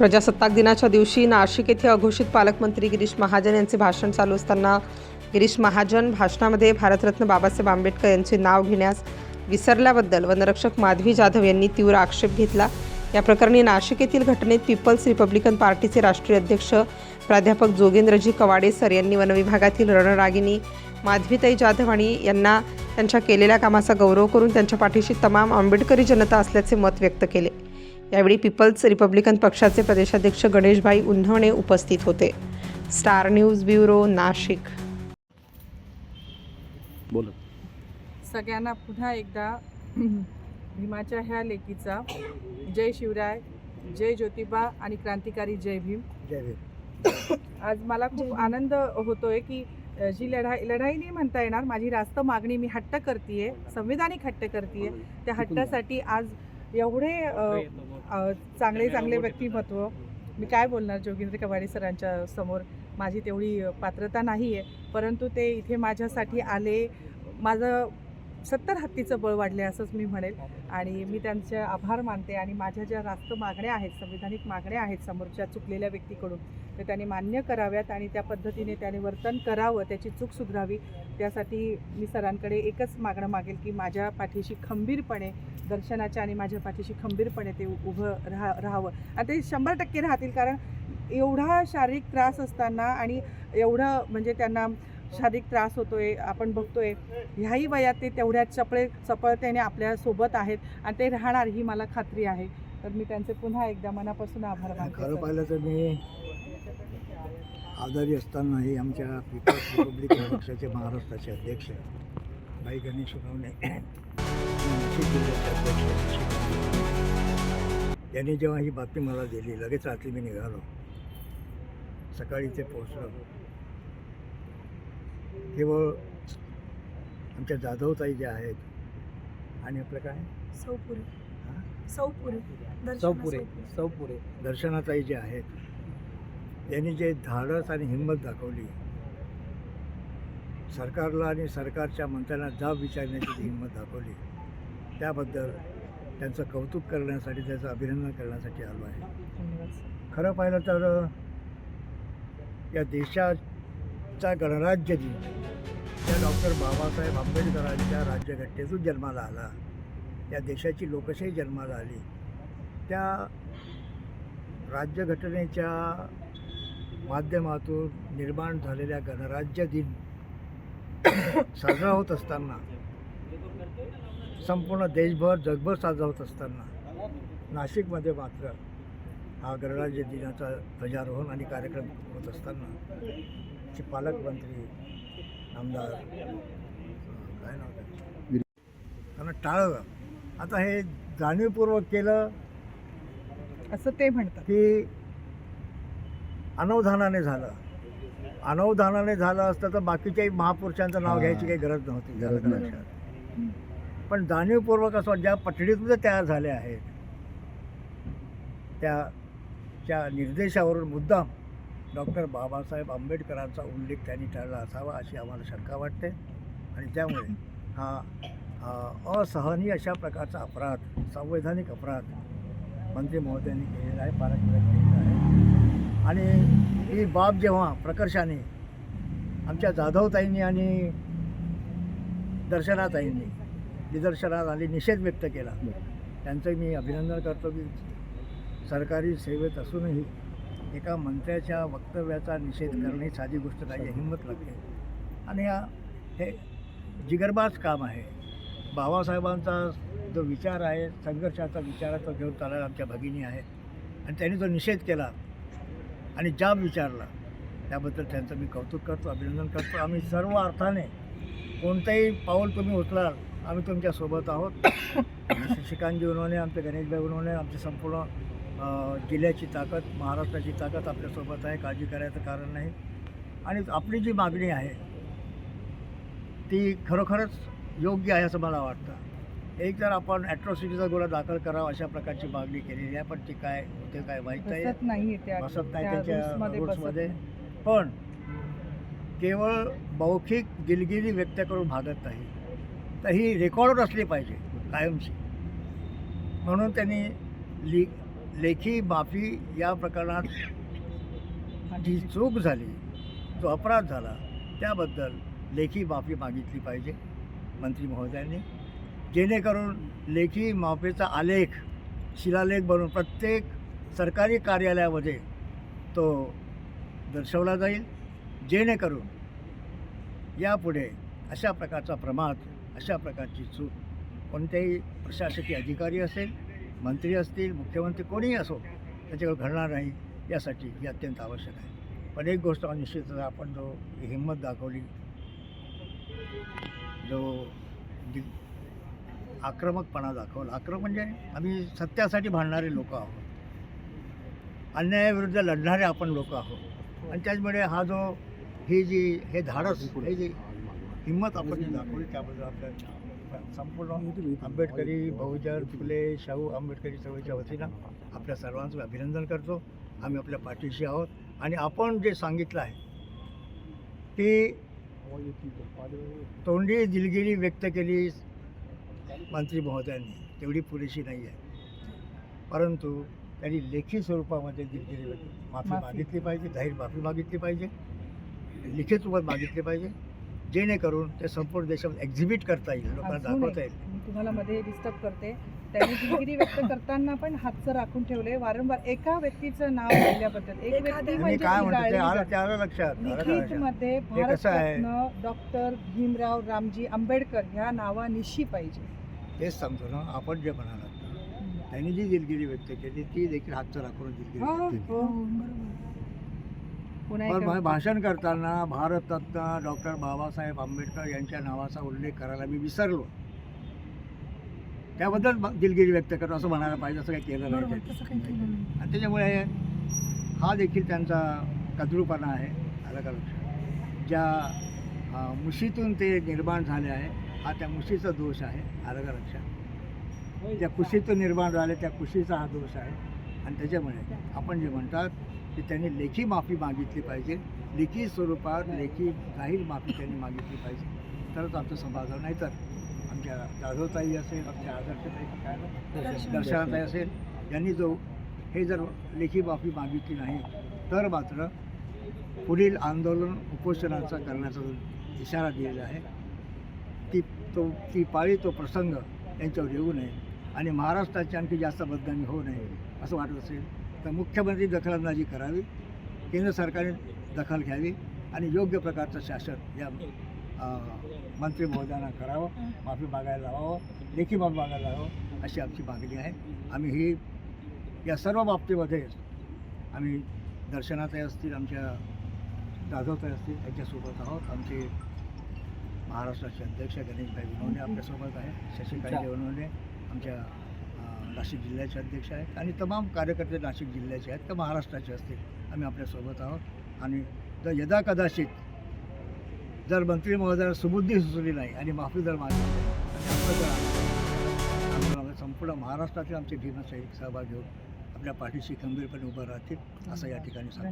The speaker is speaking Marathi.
प्रजासत्ताक दिनाच्या दिवशी नाशिक येथे अघोषित पालकमंत्री गिरीश महाजन यांचे भाषण चालू असताना गिरीश महाजन भाषणामध्ये भारतरत्न बाबासाहेब आंबेडकर यांचे नाव घेण्यास विसरल्याबद्दल वनरक्षक माधवी जाधव यांनी तीव्र आक्षेप घेतला। या प्रकरणी नाशिक येथील घटनेत पीपल्स रिपब्लिकन पार्टीचे राष्ट्रीय अध्यक्ष प्राध्यापक जोगेंद्रजी कवाडे सर यांनी वनविभागातील रणरागिणी माधवीताई जाधव आणि यांना त्यांच्या केलेल्या कामाचा गौरव करून त्यांच्या पाठीशी तमाम आंबेडकरी जनता असल्याचे मत व्यक्त केले। यावेळी पीपल्स रिपब्लिकन पक्षाचे प्रदेशाध्यक्ष गणेशभाई उन्हवणे उपस्थित होते। Star news bureau Nashik. सगळ्यांना पुन्हा एकदा भीमाच्या ह्या लेकीचा जय शिवराय, जय ज्योतिबा आणि क्रांतिकारी जय भीम। आज मला खूप आनंद होतोय की जी लढाई नाही म्हणता येणार, माझी रास्त मागणी मी हट्ट करतेय, संविधानिक हट्ट करतेय। त्या हट्टासाठी आज एवढे चांगले व्यक्तिमत्व, मी काय बोलणार, जोगेंद्र कवाडे सरांच्या समोर माझी तेवढी पात्रता नाही आहे, परंतु ते इथे माझ्यासाठी आले, माझं 70 हत्तीचं बळ वाढले असंच मी म्हणेल। आणि मी त्यांचे आभार मानते आणि माझ्या ज्या रास्त मागण्या आहेत, संविधानिक मागण्या आहेत समोरच्या चुकलेल्या व्यक्तीकडून, तर त्यांनी मान्य कराव्यात आणि त्या पद्धतीने त्याने वर्तन करावं, त्याची चूक सुधारावी। त्यासाठी मी सरांकडे एकच मागणं मागेल की माझ्या पाठीशी खंबीरपणे, दर्शनाच्या आणि माझ्या पाठीशी खंबीरपणे ते उभं राहावं। आणि ते 100% राहतील, कारण एवढा शारीरिक त्रास असताना आणि एवढं म्हणजे त्यांना शारीरिक त्रास होतोय, आपण बघतोय, ह्याही वयात ते तेवढ्या चपळतेने आपल्या सोबत आहेत आणि ते राहणार ही मला खात्री आहे। तर मी त्यांचे पुन्हा एकदा मनापासून आभार मानते। खरं पाहिलं तर मी आजारी असतानाही आमच्या पीपल्स रिपब्लिकन पक्षाचे महाराष्ट्राचे अध्यक्ष भाई गणेश उन्हवणे, नाशिक जिल्ह्याचे अध्यक्ष यांनी जेव्हा ही बातमी मला दिली, लगेच रात्री मी निघालो, सकाळी ते पोहोचलो। केवळ आमच्या जाधवताई ज्या आहेत आणि आपलं काय सौपुरे दर्शनाताई जे आहेत, यांनी जे धाडस आणि हिंमत दाखवली, सरकारला आणि सरकारच्या मंत्र्यांना जाब विचारण्याची जी हिंमत दाखवली, त्याबद्दल त्यांचं कौतुक करण्यासाठी, त्याचं अभिनंदन करण्यासाठी आलो आहे। खरं पाहिलं तर या देशाचा गणराज्य दिन त्या डॉक्टर बाबासाहेब आंबेडकरांच्या राज्यघटनेतून जन्माला आला, या देशाची लोकशाही जन्माला आली, त्या राज्यघटनेच्या माध्यमातून निर्माण झालेल्या गणराज्य दिन साजरा होत असताना, संपूर्ण देशभर जगभर साजरा होत असताना, नाशिकमध्ये मात्र हा गणराज्य दिनाचा ध्वजारोहण आणि कार्यक्रम होत असताना चे पालकमंत्री आमदार काय नाव त्यांना टाळलं। आता हे जाणीवपूर्वक केलं असं ते म्हणतात की अनवधानाने झालं असतं तर बाकीच्याही महापुरुषांचं नाव घ्यायची काही गरज नव्हती। पण जाणीवपूर्वक असं ज्या पठडीतून तयार झाले आहेत त्याच्या निर्देशावरून मुद्दाम डॉक्टर बाबासाहेब आंबेडकरांचा उल्लेख त्यांनी टाळला असावा अशी आम्हाला शंका वाटते। आणि त्यामुळे हा असहनीय अशा प्रकारचा अपराध, संवैधानिक अपराध मंत्री महोदयांनी केलेला आहे, पालकमंत्र्यांनी केलेला आहे। आणि ही बाब जेव्हा प्रकर्षाने आमच्या जाधवताईंनी आणि दर्शनाताईंनी निदर्शनात आली, निषेध व्यक्त केला, त्यांचं मी अभिनंदन करतो की सरकारी सेवेत असूनही एका मंत्र्याच्या वक्तव्याचा निषेध करणे साधी गोष्ट नाही, हिंमत लागते। आणि हे जिगरबाज काम आहे। बाबासाहेबांचा जो विचार आहे, संघर्षाचा विचार तो घेऊन चालायला आमच्या भगिनी आहेत आणि त्यांनी जो निषेध केला आणि जाब विचारला, त्याबद्दल त्यांचं मी कौतुक करतो, अभिनंदन करतो। आम्ही सर्व अर्थाने कोणतंही पाऊल तुम्ही उचलाल, आम्ही तुमच्यासोबत आहोत। शशिकांतजी उन्हवणे, आमचे गणेशभाई उन्हवणे, आमची संपूर्ण जिल्ह्याची ताकद, महाराष्ट्राची ताकद आपल्यासोबत आहे, काळजी करायचं कारण नाही। आणि आपली जी मागणी आहे ती खरोखरच योग्य आहे असं मला वाटतं। एक तर आपण ॲट्रॉसिटीचा गुन्हा दाखल करावा अशा प्रकारची मागणी केलेली आहे, पण ती काय होते काय माहीत नाही, बसत नाही त्यांच्या रूल्समध्ये। पण केवळ मौखिक दिलगिरी व्यक्त करून भागत नाही, तर ही रेकॉर्ड असली पाहिजे कायमची। म्हणून त्यांनी लेखी माफी या प्रकरणात जी चूक झाली, जो अपराध झाला, त्याबद्दल लेखी माफी मागितली पाहिजे मंत्री महोदयांनी, जेणेकरून लेखी माफीचा आलेख शिलालेख बनवून प्रत्येक सरकारी कार्यालयामध्ये तो दर्शवला जाईल, जेणेकरून यापुढे अशा प्रकारचा प्रमाद, अशा प्रकारची चूक कोणत्याही प्रशासकीय अधिकारी असेल, मंत्री असतील, मुख्यमंत्री कोणीही असो, त्याच्याकडे घडणार नाही, यासाठी ही अत्यंत आवश्यक आहे. पण एक गोष्ट निश्चितच आपण जो हिंमत दाखवली, जो आक्रमकपणा दाखवला, आक्रमक म्हणजे आम्ही सत्यासाठी भांडणारे लोक आहोत, अन्यायाविरुद्ध लढणारे आपण लोक आहोत, आणि त्याचमुळे हा जो हे धाडस, हे जी हिंमत आपण दाखवली, त्याबद्दल आपल्या संपूर्ण आंबेडकरी, बहुजन, फुले, शाहू आंबेडकरी चळवळीच्या वतीनं आपल्या सर्वांचं अभिनंदन करतो. आम्ही आपल्या पाठीशी आहोत, आणि आपण जे सांगितलं आहे ती तोंडी दिलगिरी व्यक्त केली मंत्री महोदयांनी, तेवढी पुरेशी नाही आहे, परंतु त्यांनी लेखी स्वरूपामध्ये दिलगिरी माफी मागितली पाहिजे, जाहीर माफी मागितली पाहिजे, लिखित स्वरूपात मागितली पाहिजे, जेणेकरून ते संपूर्ण देशात एक्झिबिट करता येईल, लोकांना दाखवता येईल. मी तुम्हाला मध्ये डिस्टर्ब करते. त्यांनी दिलगिरी व्यक्त करताना पण हातचं राखून ठेवले, वारंवार एका व्यक्तीचं नाव लिहिल्याबद्दल. एक व्यक्ती मी म्हणजे काय म्हणतो ते गाळली ते आलं लक्षात, लिखित मध्ये हे कसं आहे? भारतरत्न डॉक्टर भीमराव रामजी आंबेडकर ह्या नावानिशी पाहिजे. तेच सांगतो ना, आपण जे म्हणालात ना, त्यांनी जी दिलगिरी व्यक्त केली ती देखील हातचं राखून दिलगिरी व्यक्त केली. पुन्हा पण एकदा भाषण करताना भारतरत्न डॉक्टर बाबासाहेब आंबेडकर यांच्या नावाचा उल्लेख करायला मी विसरलो, त्याबद्दल दिलगिरी व्यक्त करतो असं म्हणायला पाहिजे, असं काही केलं नाही त्यांनी. आणि त्याच्यामुळे हा देखील त्यांचा कद्रूपणा आहे. आलं का लक्षात? ज्या मुशीतून ते निर्माण झाले आहे, हा त्या मुशीचा दोष आहे. आलं का लक्षात? ज्या कुशीतून निर्माण झाले त्या कुशीचा हा दोष आहे. आणि त्याच्यामुळे आपण जे म्हणतात की त्यांनी लेखी माफी मागितली पाहिजे, लेखी स्वरूपात लेखी जाहीर माफी त्यांनी मागितली पाहिजे, तरच आमचं समाधान. नाही तर आमच्या जाधवताई असेल, आमच्या आदर्शताई, दर्शनाताई असेल, यांनी हे जर लेखी माफी मागितली नाही तर मात्र पुढील आंदोलन उपोषणाचा करण्याचा जो इशारा दिलेला आहे, ती पाळी, तो प्रसंग यांच्यावर येऊ नये आणि महाराष्ट्राची आणखी जास्त बदनामी होऊ नये असं वाटत असेल तर मुख्यमंत्री दखलंदाजी करावी, केंद्र सरकारने दखल घ्यावी आणि योग्य प्रकारचं शासन या मंत्री महोदयांना करावं, माफी मागायला लावावं, लेखी माफी मागायला लावावं, अशी आमची मागणी आहे. आम्ही ही या सर्व बाबतीमध्ये आम्ही दर्शनाताई असतील, आमच्या जाधवताई असतील, यांच्यासोबत आहोत. आमचे महाराष्ट्राचे अध्यक्ष गणेशभाई विनोडे आपल्यासोबत आहेत, शशिकांत देवनोडे आमच्या नाशिक जिल्ह्याचे अध्यक्ष आहेत, आणि तमाम कार्यकर्ते नाशिक जिल्ह्याचे आहेत तर महाराष्ट्राचे असतील, आम्ही आपल्यासोबत आहोत. आणि जर यदा कदाचित जर मंत्री महोदयाला सुबुद्धी सुचली नाही आणि माफी जर मागितली आणि आंदोलनामध्ये संपूर्ण महाराष्ट्रातील आमचे भीमसैनिक सहभाग घेऊन आपल्या पाठीशी खंबीरपणे उभं राहतील असं या ठिकाणी सांगतो.